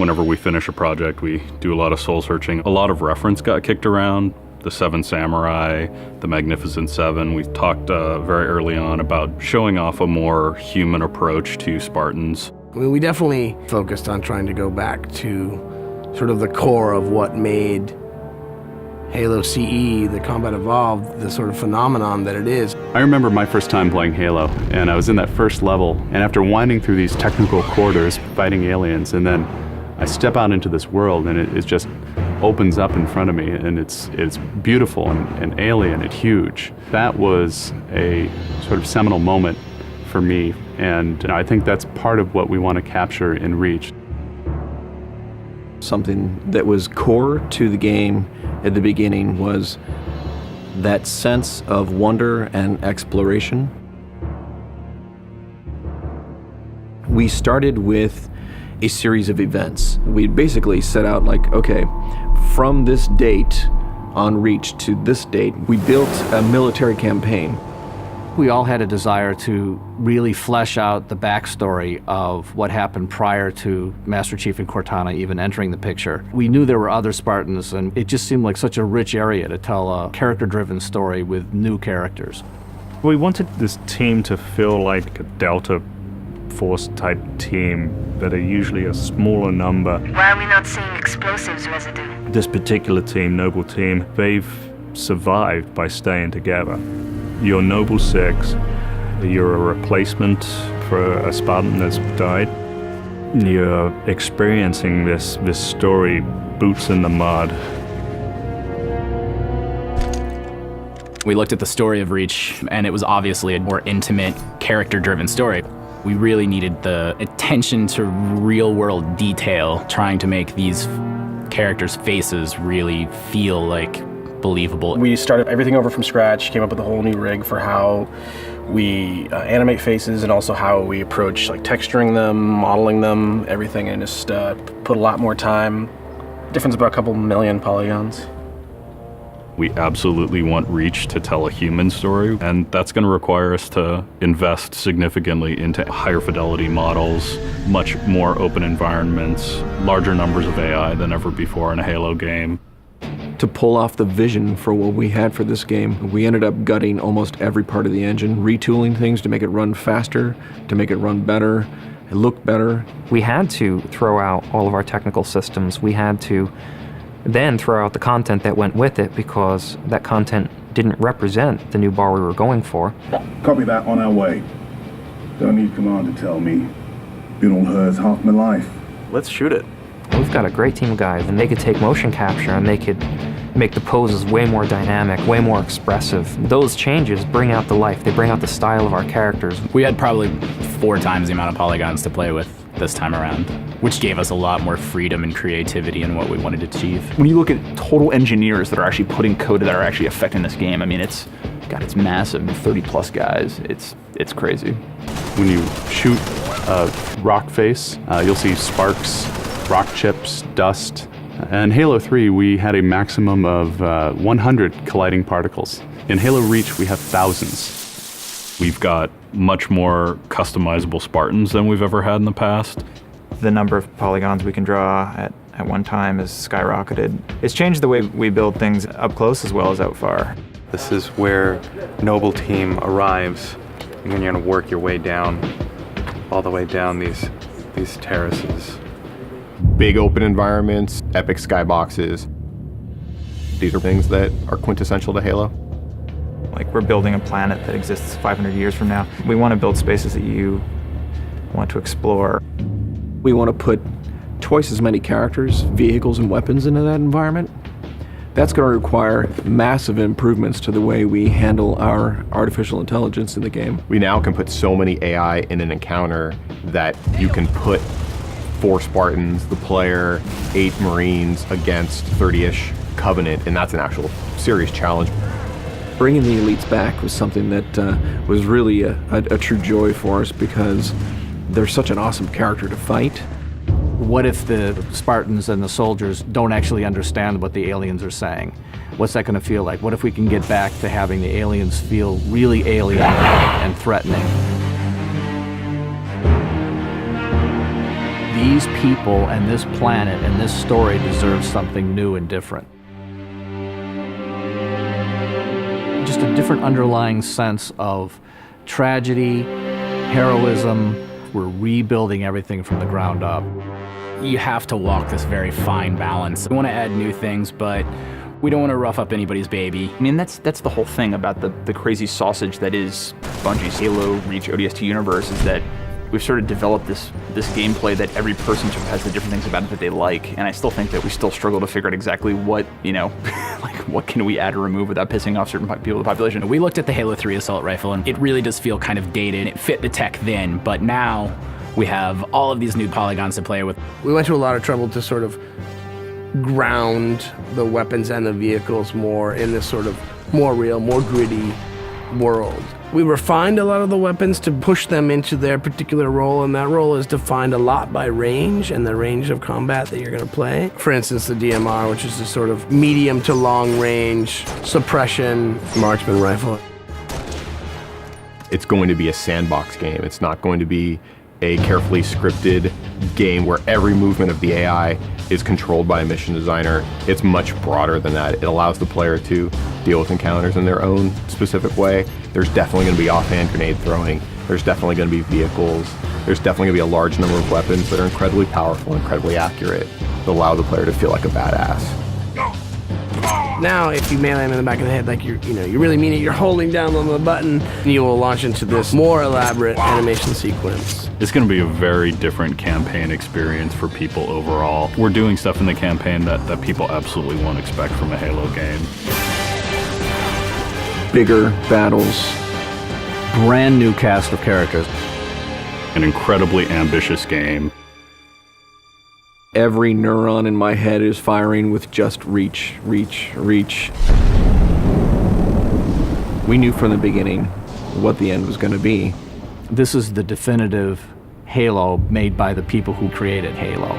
Whenever we finish a project, we do a lot of soul searching. A lot of reference got kicked around. The Seven Samurai, the Magnificent Seven. We talked very early on about showing off a more human approach to Spartans. We definitely focused on trying to go back to sort of the core of what made Halo CE, the Combat Evolved, the sort of phenomenon that it is. I remember my first time playing Halo, and I was in that first level, and after winding through these technical corridors, fighting aliens, and then I step out into this world, and it just opens up in front of me, and it's beautiful and alien and huge. That was a sort of seminal moment for me, and I think that's part of what we want to capture in Reach. Something that was core to the game at the beginning was that sense of wonder and exploration. We started with a series of events. We basically set out like, okay, from this date on Reach to this date, we built a military campaign. We all had a desire to really flesh out the backstory of what happened prior to Master Chief and Cortana even entering the picture. We knew there were other Spartans, and it just seemed like such a rich area to tell a character-driven story with new characters. We wanted this team to feel like a Delta Force type team that are usually a smaller number. Why are we not seeing explosives residue? This particular team, Noble Team, they've survived by staying together. You're Noble 6, you're a replacement for a Spartan that's died. You're experiencing this story, boots in the mud. We looked at the story of Reach, and it was obviously a more intimate, character-driven story. We really needed the attention to real-world detail, trying to make these characters' faces really feel like believable. We started everything over from scratch, came up with a whole new rig for how we animate faces and also how we approach like texturing them, modeling them, everything, and just put a lot more time. Difference about a couple million polygons. We absolutely want Reach to tell a human story, and that's going to require us to invest significantly into higher fidelity models, much more open environments, larger numbers of AI than ever before in a Halo game. To pull off the vision for what we had for this game, we ended up gutting almost every part of the engine, retooling things to make it run faster, to make it run better, it look better. We had to throw out all of our technical systems. We had to then throw out the content that went with it because that content didn't represent the new bar we were going for. Copy that, on our way. Don't need command to tell me. Been all hers half my life. Let's shoot it. We've got a great team of guys, and they could take motion capture and they could make the poses way more dynamic, way more expressive. Those changes bring out the life, they bring out the style of our characters. We had probably 4 times the amount of polygons to play with this time around, which gave us a lot more freedom and creativity in what we wanted to achieve. When you look at total engineers that are actually putting code that are actually affecting this game, I mean, it's massive, 30 plus guys, it's crazy. When you shoot a rock face, you'll see sparks, rock chips, dust. In Halo 3, we had a maximum of 100 colliding particles. In Halo Reach, we have thousands. We've got much more customizable Spartans than we've ever had in the past. The number of polygons we can draw at one time has skyrocketed. It's changed the way we build things up close as well as out far. This is where Noble Team arrives when you're going to work your way down, all the way down these terraces. Big open environments, epic skyboxes. These are things that are quintessential to Halo. Like, we're building a planet that exists 500 years from now. We want to build spaces that you want to explore. We want to put twice as many characters, vehicles, and weapons into that environment. That's going to require massive improvements to the way we handle our artificial intelligence in the game. We now can put so many AI in an encounter that you can put 4 Spartans, the player, 8 Marines against 30-ish Covenant, and that's an actual serious challenge. Bringing the elites back was something that was really a true joy for us because they're such an awesome character to fight. What if the Spartans and the soldiers don't actually understand what the aliens are saying? What's that going to feel like? What if we can get back to having the aliens feel really alien and threatening? these people and this planet and this story deserve something new and different. Just a different underlying sense of tragedy, heroism. We're rebuilding everything from the ground up. You have to walk this very fine balance. We want to add new things, but we don't want to rough up anybody's baby. I mean, that's the whole thing about the crazy sausage that is Bungie's Halo Reach ODST universe, is that we've sort of developed this gameplay that every person sort of has the different things about it that they like, and I still think that we still struggle to figure out exactly what, like what can we add or remove without pissing off certain people of the population. We looked at the Halo 3 assault rifle, and it really does feel kind of dated. It fit the tech then, but now we have all of these new polygons to play with. We went to a lot of trouble to sort of ground the weapons and the vehicles more in this sort of more real, more gritty world. We refined a lot of the weapons to push them into their particular role, and that role is defined a lot by range and the range of combat that you're going to play. For instance, the DMR, which is a sort of medium to long range suppression marksman rifle. It's going to be a sandbox game. It's not going to be a carefully scripted game where every movement of the AI is controlled by a mission designer. It's much broader than that. It allows the player to deal with encounters in their own specific way. There's definitely going to be offhand grenade throwing. There's definitely going to be vehicles. There's definitely going to be a large number of weapons that are incredibly powerful, incredibly accurate, that allow the player to feel like a badass. Now, if you melee him in the back of the head, like you really mean it, you're holding down on the button, you will launch into this more elaborate animation sequence. It's going to be a very different campaign experience for people overall. We're doing stuff in the campaign that people absolutely won't expect from a Halo game. Bigger battles, brand new cast of characters. An incredibly ambitious game. Every neuron in my head is firing with just reach, reach, reach. We knew from the beginning what the end was going to be. This is the definitive Halo made by the people who created Halo.